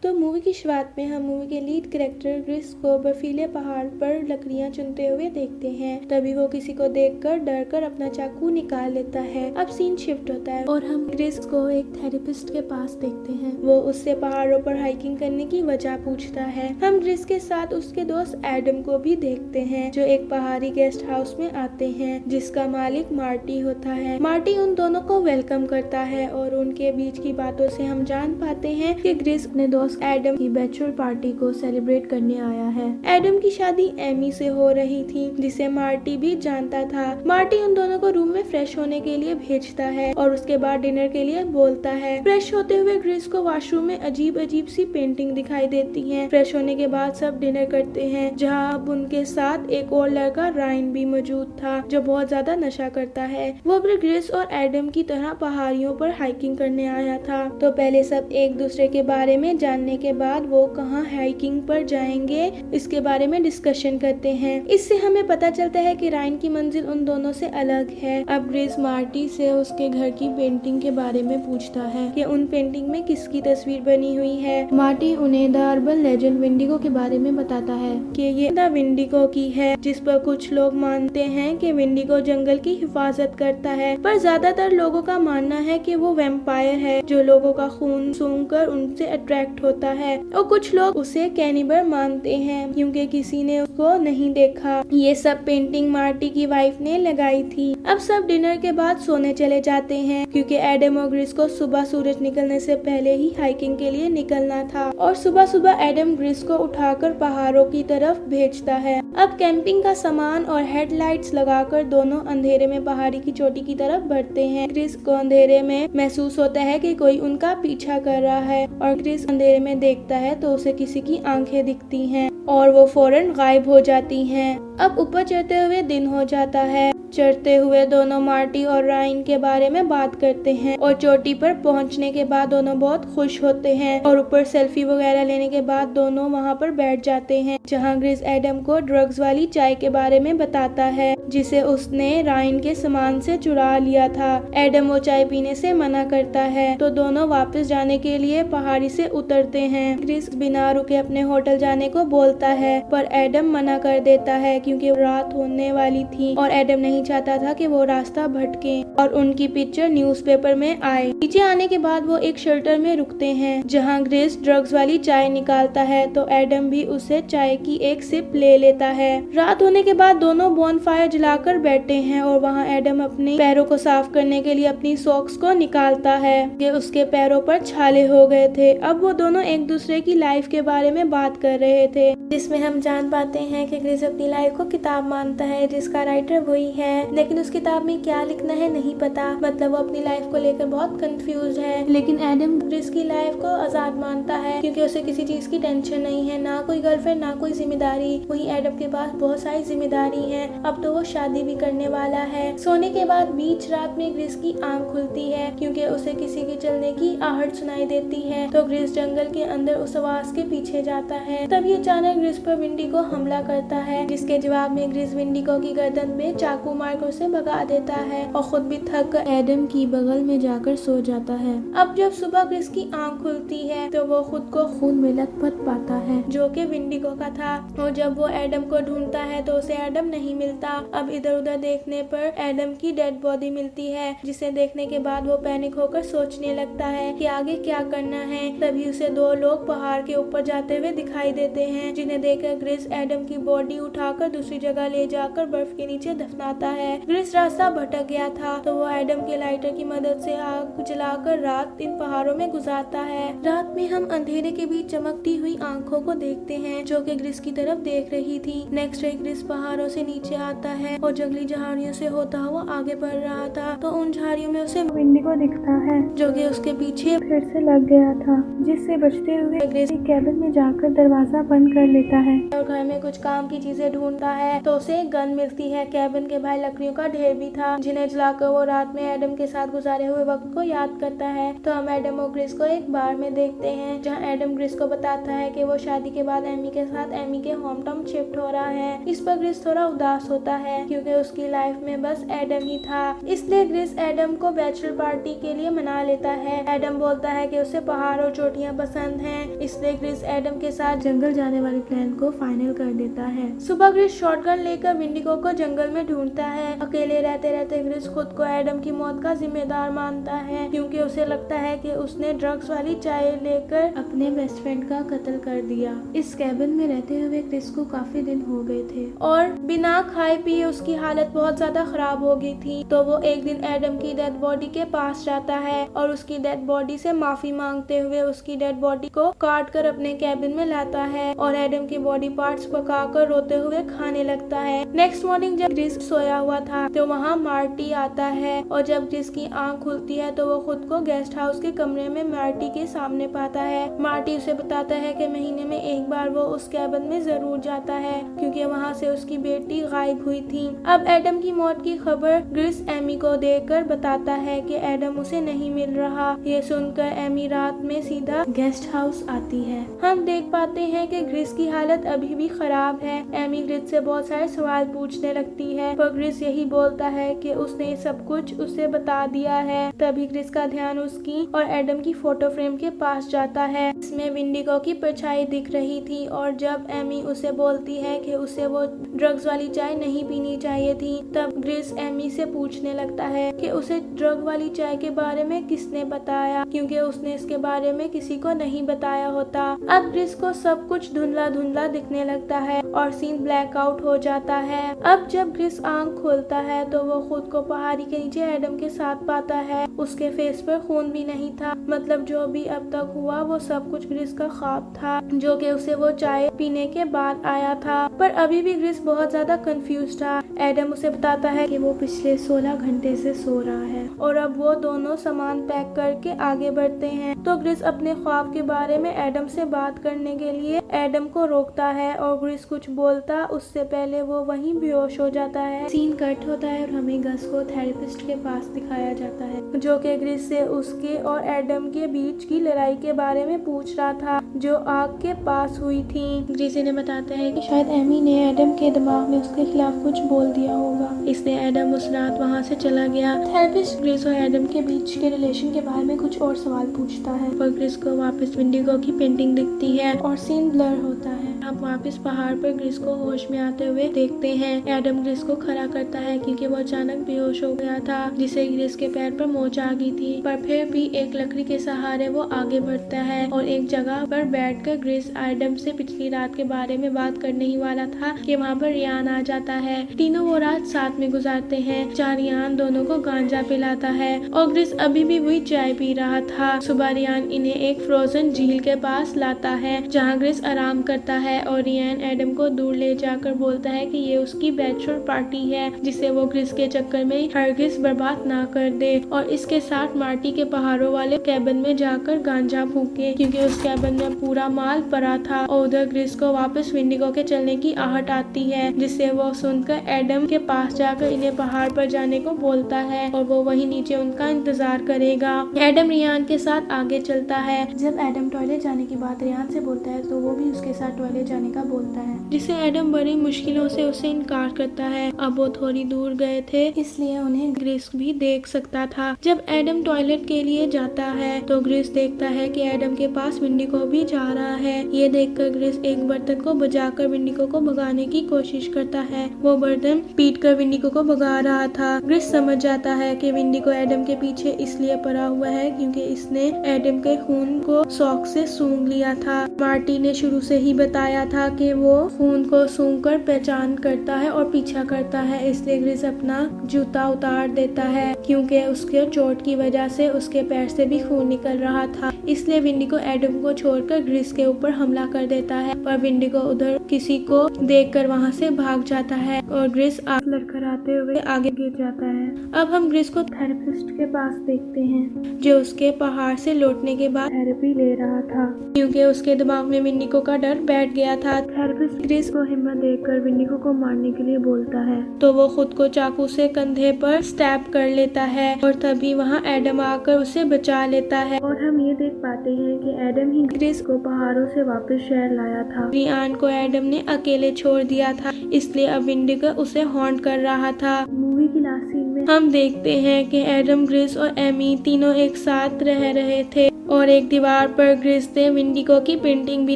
तो मूवी की शुरुआत में हम मूवी के लीड कैरेक्टर ग्रिस को बर्फीले पहाड़ पर लकड़ियां चुनते हुए देखते हैं। तभी वो किसी को देखकर डरकर अपना चाकू निकाल लेता है। अब सीन शिफ्ट होता है और हम ग्रिस को एक थेरेपिस्ट के पास देखते हैं। वो उससे पहाड़ों पर हाइकिंग करने की वजह पूछता है। हम ग्रिस के साथ उसके दोस्त एडम को भी देखते हैं, जो एक पहाड़ी गेस्ट हाउस में आते हैं, जिसका मालिक मार्टी होता है। मार्टी उन दोनों को वेलकम करता है और उनके बीच की बातों से हम जान पाते हैं कि ग्रिस अपने दोस्त एडम की बैचलर पार्टी को सेलिब्रेट करने आया है। एडम की शादी एमी से हो रही थी, जिसे मार्टी भी जानता था। मार्टी उन दोनों को रूम में फ्रेश होने के लिए भेजता है और उसके बाद डिनर के लिए बोलता है। फ्रेश होते हुए ग्रिस को वॉशरूम में अजीब अजीब सी पेंटिंग दिखाई देती है। फ्रेश होने के बाद सब डिनर करते हैं, जहाँ अब उनके साथ एक और लड़का रायन भी मौजूद था, जो बहुत ज्यादा नशा करता है। वो भी ग्रिस और एडम की तरह पहाड़ियों पर हाइकिंग करने आया था। तो पहले सब एक दूसरे के बारे में जानने के बाद वो कहाँ हाइकिंग पर जाएंगे, इसके बारे में डिस्कशन करते हैं। इससे हमें पता चलता है कि रायन की मंजिल उन दोनों से अलग है। अब ग्रिस मार्टी से उसके घर की पेंटिंग के बारे में पूछता है कि उन पेंटिंग में किसकी तस्वीर बनी हुई है। मार्टी उन्हें द अर्बन लेजेंड विंडिगो के बारे में बताता है कि ये द विंडिगो की है, जिस पर कुछ लोग मानते हैं कि विंडिगो जंगल की हिफाजत करता है, पर ज्यादातर लोगों का मानना है कि वो वैम्पायर है, जो लोगों का खून सूंघकर उनसे अट्रैक्ट होता है। और कुछ लोग उसे कैनिबल मानते हैं, क्योंकि किसी ने उसको नहीं देखा। ये सब पेंटिंग मार्टी की वाइफ ने लगाई थी। अब सब डिनर के बाद सोने चले जाते हैं, क्योंकि एडम और ग्रिस को सुबह सूरज निकलने से पहले ही हाइकिंग के लिए निकलना था। और सुबह सुबह एडम ग्रिस को उठाकर पहाड़ों की तरफ भेजता है। अब कैंपिंग का सामान और हेडलाइट्स लगाकर दोनों अंधेरे में पहाड़ी की चोटी की तरफ बढ़ते हैं। ग्रिस को अंधेरे में महसूस होता है कि कोई उनका पीछा कर रहा है, और ग्रिस अंधेरे में देखता है तो उसे किसी की आंखें दिखती हैं और वो फौरन गायब हो जाती हैं। अब ऊपर चढ़ते हुए दिन हो जाता है। चढ़ते हुए दोनों मार्टी और रायन के बारे में बात करते हैं, और चोटी पर पहुंचने के बाद दोनों बहुत खुश होते हैं। और ऊपर सेल्फी वगैरह लेने के बाद दोनों वहां पर बैठ जाते हैं, जहां ग्रिस एडम को ड्रग्स वाली चाय के बारे में बताता है, जिसे उसने रायन के सामान से चुरा लिया था। एडम वो चाय पीने से मना करता है, तो दोनों वापस जाने के लिए पहाड़ी से उतरते हैं। ग्रिस बिना रुके अपने होटल जाने को बोलता है, पर एडम मना कर देता है, क्योंकि रात होने वाली थी और एडम नहीं चाहता था कि वो रास्ता भटके और उनकी पिक्चर न्यूज़पेपर में आए। नीचे आने के बाद वो एक शेल्टर में रुकते हैं, जहां ग्रिस ड्रग्स वाली चाय निकालता है, तो एडम भी उसे चाय की एक सिप ले लेता है। रात होने के बाद दोनों बॉनफायर जलाकर बैठे हैं, और वहां एडम अपने पैरों को साफ करने के लिए अपनी सॉक्स को निकालता है कि उसके पैरों पर छाले हो गए थे। अब वो दोनों एक दूसरे की लाइफ के बारे में बात कर रहे थे, जिसमें हम जान पाते हैं कि ग्रिस अपनी लाइफ को किताब मानता है, जिसका राइटर वही है, लेकिन उस किताब में क्या लिखना है नहीं पता। मतलब वो अपनी लाइफ को लेकर बहुत कंफ्यूज है। लेकिन एडम ग्रिस की लाइफ को आजाद मानता है, क्योंकि उसे किसी चीज की टेंशन नहीं है, ना कोई गर्लफ्रेंड ना कोई जिम्मेदारी। वहीं एडम के पास बहुत सारी जिम्मेदारी है। अब तो वो शादी भी करने वाला है। सोने के बाद बीच रात में ग्रिस की आंख खुलती है, क्योंकि उसे किसी के चलने की आहट सुनाई देती है। तो ग्रिस जंगल के अंदर उस आवाज के पीछे जाता है। तभी अचानक ग्रिस पर विंडिगो हमला करता है, जिसके जवाब में ग्रिस विंडिगो की गर्दन में चाकू मारकर उसे भगा देता है, और खुद भी थक कर एडम की बगल में जाकर सो जाता है। अब जब सुबह ग्रिस की आंख खुलती है, तो वो खुद को खून में लथपथ पाता है, जो कि विंडिगो का था। और जब वो एडम को ढूंढता है तो उसे एडम नहीं मिलता। अब इधर उधर देखने पर एडम की डेड बॉडी मिलती है, जिसे देखने के बाद वो पैनिक होकर सोचने लगता है कि आगे क्या करना है। तभी उसे दो लोग पहाड़ के ऊपर जाते हुए दिखाई देते हैं, जिन्हें देखकर ग्रिस एडम की बॉडी उठाकर दूसरी जगह ले जाकर बर्फ के नीचे दफनाता है। ग्रिस रास्ता भटक गया था, तो वो एडम के लाइटर की मदद से आग जलाकर रात इन पहाड़ों में गुजारता है। रात में हम अंधेरे के बीच चमकती हुई आंखों को देखते हैं, जो कि ग्रिस की तरफ देख रही थी। नेक्स्ट डे ग्रिस पहाड़ों से नीचे आता है और जंगली झाड़ियों से होता हुआ आगे बढ़ रहा था, तो उन झाड़ियों में उसे विंडिगो दिखता है, जो कि उसके पीछे फिर से लग गया था, जिससे बचते हुए ग्रिस कैबिन में जाकर दरवाजा बंद कर लेता है और घर में कुछ काम की चीजें ढूंढता है। तो उसे एक गन मिलती है। कैबिन के बाहर लकड़ियों का ढेर भी था जिन्हें जलाकर वो रात में एडम के साथ गुजारे हुए वक्त को याद करता है। तो हम एडम और ग्रिस को एक बार में देखते हैं जहाँ एडम ग्रिस को बताता है कि वो शादी के बाद एमी के साथ एमी के होम टाउन शिफ्ट हो रहा है। इस पर ग्रिस थोड़ा उदास होता है क्योंकि उसकी लाइफ में बस एडम ही था। इसलिए ग्रिस एडम को बैचलर पार्टी के लिए मना लेता है। एडम बोलता है कि उसे पहाड़ और चोटियां पसंद हैं, इसलिए ग्रिस एडम के साथ जंगल जाने वाले प्लान को फाइनल कर देता है। सुबह ग्रिस शॉटगन लेकर विंडिगो को जंगल में ढूंढता है। अकेले रहते रहते ग्रिस खुद को एडम की मौत का जिम्मेदार मानता है क्योंकि उसे लगता है कि उसने ड्रग्स वाली चाय लेकर अपने बेस्ट फ्रेंड का कत्ल कर दिया। इस कैबिन में रहते हुए ग्रिस को काफी दिन हो गए थे और बिना खाए पिए उसकी हालत बहुत ज्यादा खराब हो गई थी। तो वो एक दिन एडम की डेड बॉडी के पास जाता है और उसकी डेड बॉडी से माफी मांगते हुए उसकी डेड बॉडी को काट कर अपने कैबिन में लाता है और एडम के बॉडी पार्ट्स पकाकर रोते हुए खाने लगता है। नेक्स्ट मॉर्निंग जब ग्रिस सोया हुआ था तो वहाँ मार्टी आता है और जब ग्रिस की आंख खुलती है तो वो खुद को गेस्ट हाउस के कमरे में मार्टी के सामने पाता है। मार्टी उसे बताता है कि महीने में एक बार वो उस कैबिन में जरूर जाता है क्योंकि वहाँ से उसकी बेटी गायब हुई थी। अब एडम की मौत की खबर ग्रिस एमी को देकर बताता है कि एडम उसे नहीं मिल रहा। ये सुनकर एमी रात में सीधा गेस्ट हाउस आती है। हम देख पाते हैं कि ग्रिस की हालत अभी भी खराब है। एमी ग्रिस से बहुत सारे सवाल पूछने लगती है पर ग्रिस यही बोलता है कि उसने सब कुछ उसे बता दिया है। तभी ग्रिस का ध्यान उसकी और एडम की फोटो फ्रेम के पास जाता है। इसमें विंडिगो की परछाई दिख रही थी और जब एमी उसे बोलती है कि उसे वो ड्रग्स वाली चाय नहीं पीनी चाहिए थी तब ग्रिस एमी से पूछने लगता है कि उसे ड्रग वाली चाय के बारे में किसने बताया क्योंकि उसने इसके बारे में किसी को नहीं बताया होता। अब ग्रिस को सब कुछ धुंधला धुंधला दिखने लगता है और सीन ब्लैकआउट हो जाता है। अब जब ग्रिस आंख खोलता है तो वो खुद को पहाड़ी के नीचे एडम के साथ पाता है। उसके फेस पर खून भी नहीं था, मतलब जो भी अब तक हुआ वो सब कुछ ग्रिस का ख्वाब था जो कि उसे वो चाय पीने के बाद आया था। पर अभी भी ग्रिस बहुत ज्यादा कंफ्यूज था। एडम उसे बताता है कि वो पिछले 16 घंटे से सो रहा है और अब वो दोनों सामान पैक करके आगे बढ़ते हैं। तो ग्रिस अपने ख्वाब के बारे में एडम से बात करने के लिए एडम को रोकता है और ग्रिस कुछ बोलता उससे पहले वो वहीं बेहोश हो जाता है। सीन कट होता है और हमें गस को थेरेपिस्ट के पास दिखाया जाता है जो कि ग्रिस से उसके और एडम के बीच की लड़ाई के बारे में पूछ रहा था जो आग के पास हुई थी। ग्रिस इन्हें बताता है कि शायद एमी ने एडम के दिमाग में उसके खिलाफ कुछ बोल दिया होगा, इसलिए एडम उस रात वहाँ से चला गया। थेरेपिस्ट ग्रिस और एडम के बीच के रिलेशन के बारे में कुछ और सवाल पूछता है और ग्रिस को वापस विंडिगो की पेंटिंग दिखती है और सीन ब्लर होता है। अब वापस पहाड़ पर ग्रिस को होश में आते हुए देखते हैं। एडम ग्रिस को खड़ा करता है क्योंकि वो अचानक बेहोश हो गया था जिसे ग्रिस के पैर पर मोच आ गई थी, पर फिर भी एक लकड़ी के सहारे वो आगे बढ़ता है और एक जगह पर बैठकर ग्रिस एडम से पिछली रात के बारे में बात करने ही वाला था कि वहाँ पर रियान आ जाता है। तीनों वो रात साथ में गुजारते हैं जहाँ रियान दोनों को गांजा पिलाता है और ग्रिस अभी भी वही चाय पी रहा था। सुबह रियान इन्हें एक फ्रोजन झील के पास लाता है जहाँ ग्रिस आराम करता है और रियान एडम को दूर ले जाकर बोलता है कि ये उसकी बैचलर पार्टी है जिसे वो ग्रिस के चक्कर में हरगिज बर्बाद ना कर दे और इसके साथ मार्टी के पहाड़ों वाले कैबिन में जाकर गांजा फूके क्योंकि उस कैबिन में पूरा माल पड़ा था। और उधर ग्रिस को वापस विंडिगो के चलने की आहट आती है जिसे वो सुनकर एडम के पास जाकर इन्हें पहाड़ पर जाने को बोलता है और वो वहीं नीचे उनका इंतजार करेगा। एडम रियान के साथ आगे चलता है। जब एडम टॉयलेट जाने की बात रियान से बोलता है तो वो भी उसके साथ टॉयलेट जाने का बोलता है जिसे एडम बड़ी मुश्किलों से उसे इनकार करता है। अब वो थोड़ी दूर गए थे इसलिए उन्हें ग्रिस भी देख सकता था। जब एडम टॉयलेट के लिए जाता है तो ग्रिस देखता है कि एडम के पास विंडिगो भी जा रहा है। ये देखकर ग्रिस एक बर्तन को बजाकर विंडिगो को भगाने की कोशिश करता है। वो बर्तन पीटकर विंडिगो को भगा रहा था। ग्रिस समझ जाता है कि विंडिगो एडम के पीछे इसलिए पड़ा हुआ है क्योंकि इसने एडम के खून को शौक से सूंघ लिया था। मार्टी ने शुरू से ही बताया था कि वो खून को सूंघकर पहचान करता है और पीछा करता है, इसलिए ग्रिस अपना जूता उतार देता है क्योंकि उसके चोट की वजह से उसके पैर से भी खून निकल रहा था। इसलिए विंडिगो एडम को छोड़कर ग्रिस के ऊपर हमला कर देता है पर विंडिगो उधर किसी को देखकर वहां से भाग जाता है और ग्रिस आग लड़खड़ाते हुए आगे गिर जाता है। अब हम ग्रिस को थेरेपिस्ट के पास देखते हैं जो उसके पहाड़ से लौटने के बाद थेरेपी ले रहा था क्योंकि उसके दिमाग में विंडिगो का डर बैठ गया था। थेरेपिस्ट ग्रिस को हिम्मत देकर विंडिगो को मारने के लिए बोलता है तो तो वो खुद को चाकू से कंधे पर स्टैब कर लेता है और तभी वहाँ एडम आकर उसे बचा लेता है और हम ये देख पाते हैं कि एडम ही ग्रेस को पहाड़ों से वापस शहर लाया था। रियान को एडम ने अकेले छोड़ दिया था, इसलिए अब विंडिगो उसे हॉन्ट कर रहा था। मूवी की लास्ट सीन में हम देखते हैं कि एडम, ग्रेस और एमी तीनों एक साथ रह रहे थे और एक दीवार पर ग्रेस ने विंडिगो की पेंटिंग भी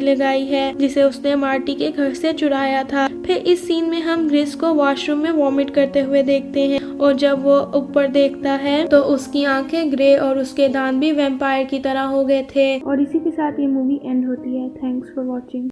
लगाई है जिसे उसने मार्टी के घर से चुराया था। फिर इस सीन में हम ग्रेस को वॉशरूम में वॉमिट करते हुए देखते हैं और जब वो ऊपर देखता है तो उसकी आंखें ग्रे और उसके दांत भी वैम्पायर की तरह हो गए थे। और इसी के साथ ये मूवी एंड होती है। Thanks for watching.